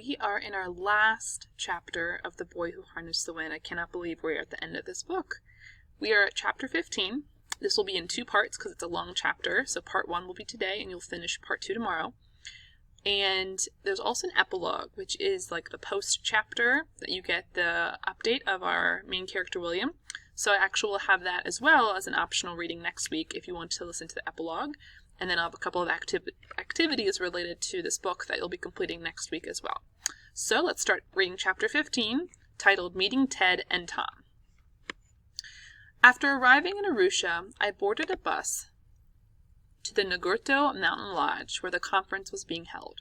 we are in our last chapter of The Boy Who Harnessed the Wind. I cannot believe we're at the end of this book. We are at chapter 15. This will be in two parts because it's a long chapter. So part 1 will be today and you'll finish part 2 tomorrow. And there's also an epilogue, which is like the post chapter that you get the update of our main character, William. So I actually will have that as well as an optional reading next week if you want to listen to the epilogue. And then I'll have a couple of activities related to this book that you'll be completing next week as well. So let's start reading chapter 15, titled Meeting Ted and Tom. After arriving in Arusha, I boarded a bus to the Ngurto Mountain Lodge where the conference was being held.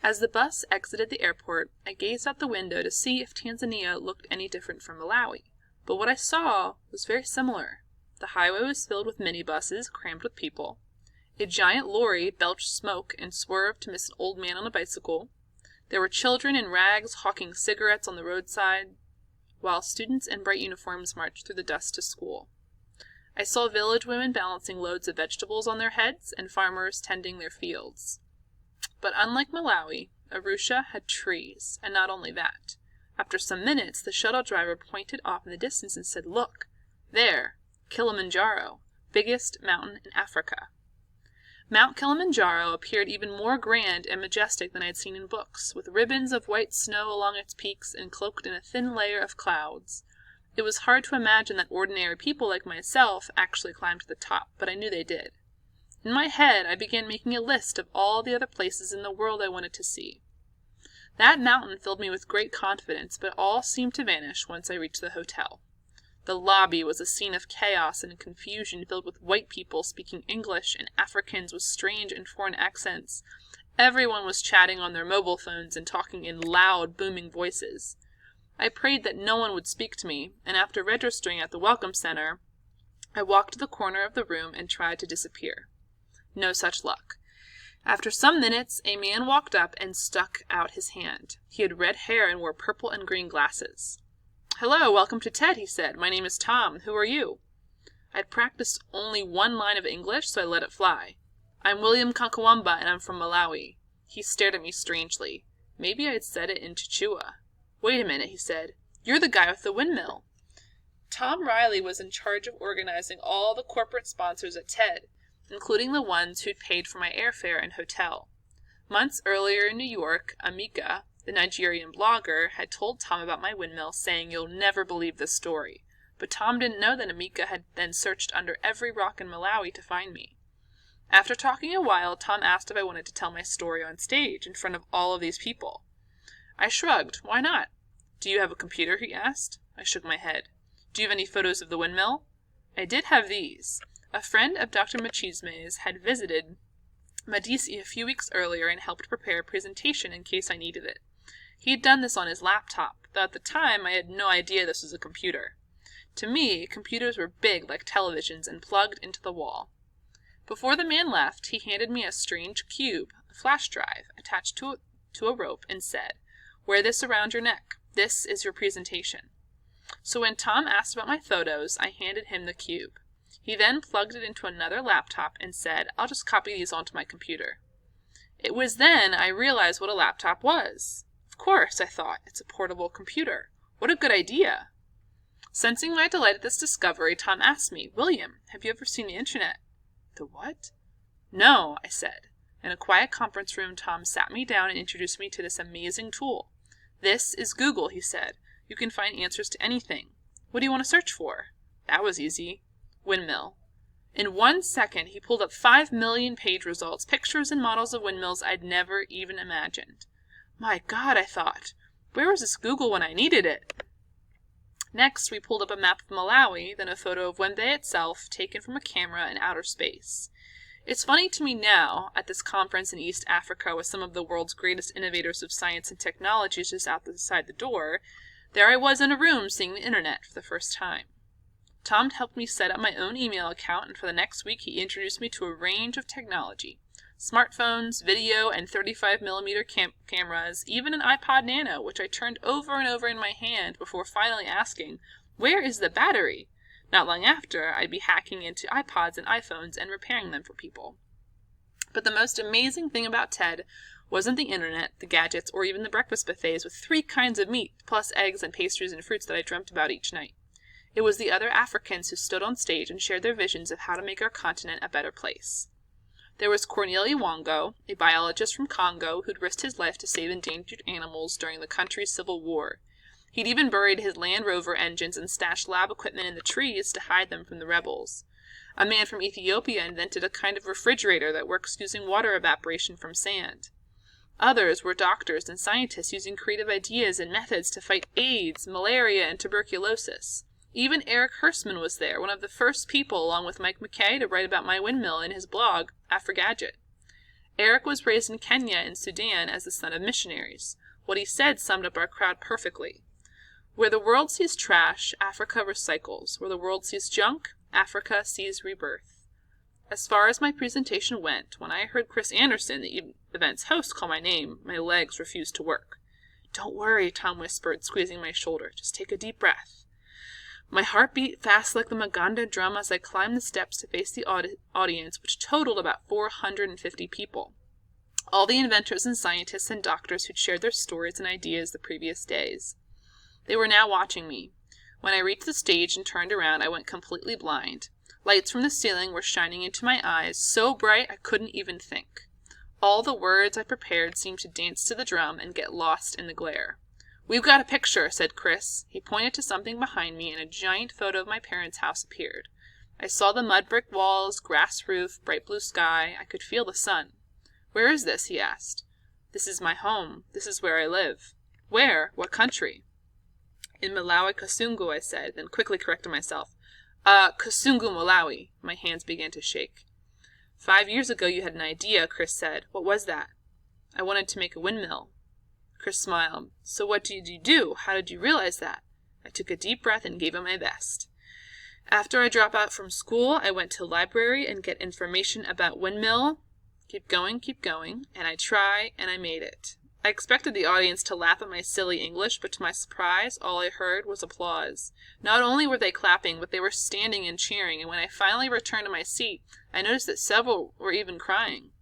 As the bus exited the airport, I gazed out the window to see if Tanzania looked any different from Malawi. But what I saw was very similar. The highway was filled with minibuses crammed with people. A giant lorry belched smoke and swerved to miss an old man on a bicycle. There were children in rags hawking cigarettes on the roadside, while students in bright uniforms marched through the dust to school. I saw village women balancing loads of vegetables on their heads and farmers tending their fields. But unlike Malawi, Arusha had trees, and not only that. After some minutes, the shuttle driver pointed off in the distance and said, "Look, there, Kilimanjaro, biggest mountain in Africa." Mount Kilimanjaro appeared even more grand and majestic than I had seen in books, with ribbons of white snow along its peaks and cloaked in a thin layer of clouds. It was hard to imagine that ordinary people like myself actually climbed to the top, but I knew they did. In my head, I began making a list of all the other places in the world I wanted to see. That mountain filled me with great confidence, but all seemed to vanish once I reached the hotel. The lobby was a scene of chaos and confusion filled with white people speaking English and Africans with strange and foreign accents. Everyone was chatting on their mobile phones and talking in loud, booming voices. I prayed that no one would speak to me, and after registering at the Welcome Center, I walked to the corner of the room and tried to disappear. No such luck. After some minutes, a man walked up and stuck out his hand. He had red hair and wore purple and green glasses. "Hello, welcome to TED," he said. "My name is Tom. Who are you?" I'd practiced only one line of English, so I let it fly. "I'm William Kankawamba, and I'm from Malawi." He stared at me strangely. Maybe I'd said it in Chichewa. "Wait a minute," he said. "You're the guy with the windmill." Tom Riley was in charge of organizing all the corporate sponsors at TED, including the ones who'd paid for my airfare and hotel. Months earlier in New York, Amika, the Nigerian blogger, had told Tom about my windmill, saying, "You'll never believe this story." But Tom didn't know that Amika had then searched under every rock in Malawi to find me. After talking a while, Tom asked if I wanted to tell my story on stage in front of all of these people. I shrugged. Why not? "Do you have a computer?" he asked. I shook my head. "Do you have any photos of the windmill?" I did have these. A friend of Dr. Machisme's had visited Medici a few weeks earlier and helped prepare a presentation in case I needed it. He had done this on his laptop, though at the time I had no idea this was a computer. To me, computers were big like televisions and plugged into the wall. Before the man left, he handed me a strange cube, a flash drive, attached to a rope, and said, "Wear this around your neck. This is your presentation." So when Tom asked about my photos, I handed him the cube. He then plugged it into another laptop and said, "I'll just copy these onto my computer." It was then I realized what a laptop was. Of course, I thought, it's a portable computer. What a good idea. Sensing my delight at this discovery, Tom asked me, "William, have you ever seen the internet?" "The what?" "No," I said. In a quiet conference room, Tom sat me down and introduced me to this amazing tool. "This is Google," he said. "You can find answers to anything. What do you want to search for?" That was easy. Windmill. In 1 second, he pulled up 5 million page results, pictures and models of windmills I'd never even imagined. My God, I thought, where was this Google when I needed it? Next, we pulled up a map of Malawi, then a photo of Wembe itself, taken from a camera in outer space. It's funny to me now, at this conference in East Africa with some of the world's greatest innovators of science and technology just outside the door, there I was in a room seeing the internet for the first time. Tom helped me set up my own email account, and for the next week he introduced me to a range of technology. Smartphones, video, and 35mm cameras, even an iPod Nano, which I turned over and over in my hand before finally asking, "Where is the battery?" Not long after, I'd be hacking into iPods and iPhones and repairing them for people. But the most amazing thing about TED wasn't the internet, the gadgets, or even the breakfast buffets with 3 kinds of meat, plus eggs and pastries and fruits that I dreamt about each night. It was the other Africans who stood on stage and shared their visions of how to make our continent a better place. There was Corneille Wongo, a biologist from Congo who'd risked his life to save endangered animals during the country's civil war. He'd even buried his Land Rover engines and stashed lab equipment in the trees to hide them from the rebels. A man from Ethiopia invented a kind of refrigerator that works using water evaporation from sand. Others were doctors and scientists using creative ideas and methods to fight AIDS, malaria, and tuberculosis. Even Eric Hirschman was there, one of the first people, along with Mike McKay, to write about my windmill in his blog, Afrigadget. Eric was raised in Kenya and Sudan as the son of missionaries. What he said summed up our crowd perfectly. Where the world sees trash, Africa recycles. Where the world sees junk, Africa sees rebirth. As far as my presentation went, when I heard Chris Anderson, the event's host, call my name, my legs refused to work. "Don't worry," Tom whispered, squeezing my shoulder. "Just take a deep breath." My heart beat fast like the Maganda drum as I climbed the steps to face the audience, which totaled about 450 people. All the inventors and scientists and doctors who'd shared their stories and ideas the previous days. They were now watching me. When I reached the stage and turned around, I went completely blind. Lights from the ceiling were shining into my eyes, so bright I couldn't even think. All the words I prepared seemed to dance to the drum and get lost in the glare. "We've got a picture," said Chris. He pointed to something behind me, and a giant photo of my parents' house appeared. I saw the mud brick walls, grass roof, bright blue sky. I could feel the sun. "Where is this?" he asked. "This is my home. This is where I live." "Where? What country?" "In Malawi, Kasungu," I said, then quickly corrected myself. Kasungu, Malawi." My hands began to shake. 5 years ago you had an idea," Chris said. "What was that?" "I wanted to make a windmill." Chris smiled. "So what did you do? How did you realize that?" I took a deep breath and gave him my best. "After I drop out from school, I went to the library and get information about windmill." Keep going, and I try, and I made it. I expected the audience to laugh at my silly English, but to my surprise, all I heard was applause. Not only were they clapping, but they were standing and cheering, and when I finally returned to my seat, I noticed that several were even crying.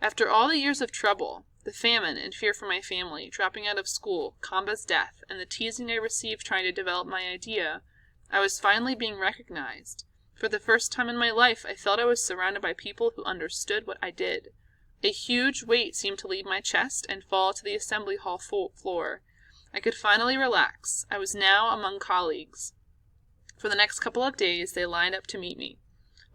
After all the years of trouble, the famine and fear for my family, dropping out of school, Kamba's death, and the teasing I received trying to develop my idea, I was finally being recognized. For the first time in my life, I felt I was surrounded by people who understood what I did. A huge weight seemed to leave my chest and fall to the assembly hall floor. I could finally relax. I was now among colleagues. For the next couple of days, they lined up to meet me.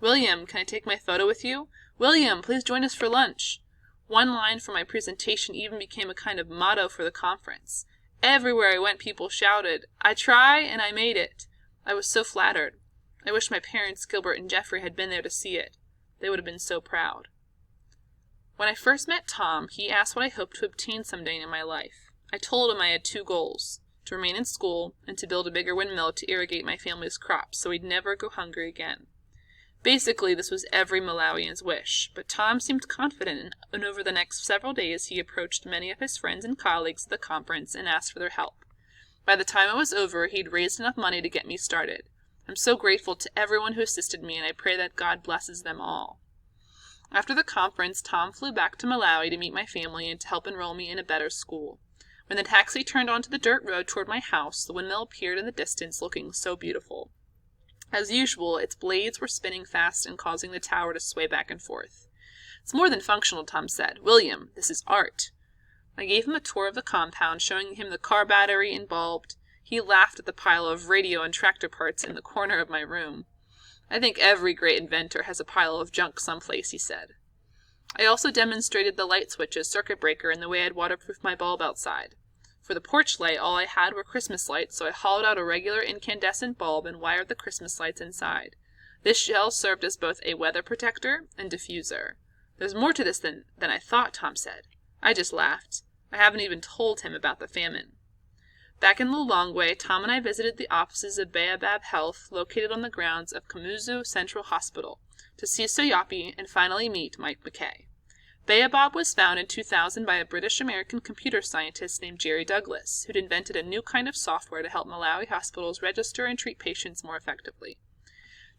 "William, can I take my photo with you?" "William, please join us for lunch." One line from my presentation even became a kind of motto for the conference. Everywhere I went, people shouted, "I try, and I made it." I was so flattered. I wish my parents, Gilbert and Jeffrey, had been there to see it. They would have been so proud. When I first met Tom, he asked what I hoped to obtain someday in my life. I told him I had 2 goals, to remain in school and to build a bigger windmill to irrigate my family's crops so we'd never go hungry again. Basically, this was every Malawian's wish, but Tom seemed confident, and over the next several days he approached many of his friends and colleagues at the conference and asked for their help. By the time it was over, he'd raised enough money to get me started. I'm so grateful to everyone who assisted me, and I pray that God blesses them all. After the conference, Tom flew back to Malawi to meet my family and to help enroll me in a better school. When the taxi turned onto the dirt road toward my house, the windmill appeared in the distance, looking so beautiful. As usual, its blades were spinning fast and causing the tower to sway back and forth. "It's more than functional," Tom said. "William, this is art." I gave him a tour of the compound, showing him the car battery and bulb. He laughed at the pile of radio and tractor parts in the corner of my room. "I think every great inventor has a pile of junk someplace," he said. I also demonstrated the light switches, circuit breaker, and the way I'd waterproof my bulb outside. For the porch light, all I had were Christmas lights, so I hollowed out a regular incandescent bulb and wired the Christmas lights inside. This shell served as both a weather protector and diffuser. "There's more to this than I thought," Tom said. I just laughed. I haven't even told him about the famine. Back in Lilongwe, Tom and I visited the offices of Baobab Health, located on the grounds of Kamuzu Central Hospital, to see Soyapi and finally meet Mike McKay. Baobab was founded in 2000 by a British-American computer scientist named Jerry Douglas, who'd invented a new kind of software to help Malawi hospitals register and treat patients more effectively.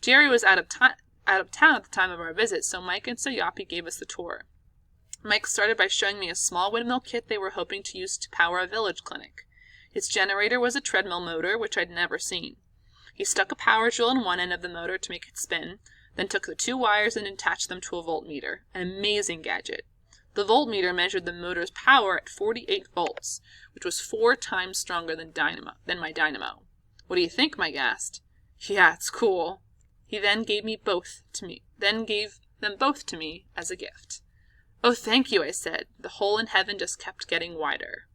Jerry was out of town at the time of our visit, so Mike and Soyapi gave us the tour. Mike started by showing me a small windmill kit they were hoping to use to power a village clinic. Its generator was a treadmill motor, which I'd never seen. He stuck a power drill in one end of the motor to make it spin, then took the 2 wires and attached them to a voltmeter, an amazing gadget. The voltmeter measured the motor's power at 48 volts, which was 4 times stronger than my dynamo. What do you think? Mike asked. Yeah, it's cool. He then gave them both to me as a gift. Oh, thank you, I said. The hole in heaven just kept getting wider.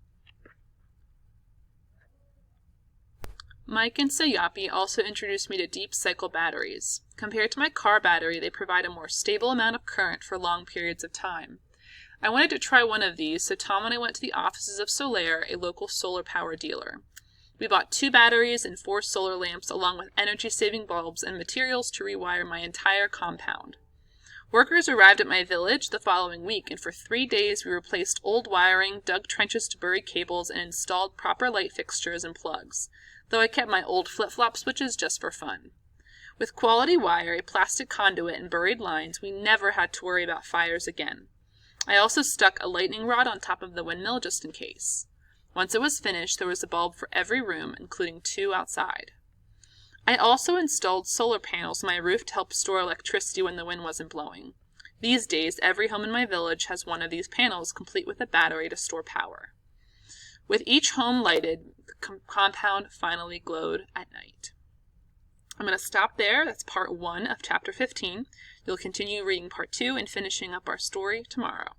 Mike and Sayapi also introduced me to deep cycle batteries. Compared to my car battery, they provide a more stable amount of current for long periods of time. I wanted to try one of these, so Tom and I went to the offices of Solaire, a local solar power dealer. We bought 2 batteries and 4 solar lamps, along with energy-saving bulbs and materials to rewire my entire compound. Workers arrived at my village the following week, and for 3 days we replaced old wiring, dug trenches to bury cables, and installed proper light fixtures and plugs, though I kept my old flip-flop switches just for fun. With quality wire, a plastic conduit, and buried lines, we never had to worry about fires again. I also stuck a lightning rod on top of the windmill just in case. Once it was finished, there was a bulb for every room, including 2 outside. I also installed solar panels on my roof to help store electricity when the wind wasn't blowing. These days, every home in my village has one of these panels, complete with a battery to store power. With each home lighted, the compound finally glowed at night. I'm going to stop there. That's part 1 of chapter 15. You'll continue reading part 2 and finishing up our story tomorrow.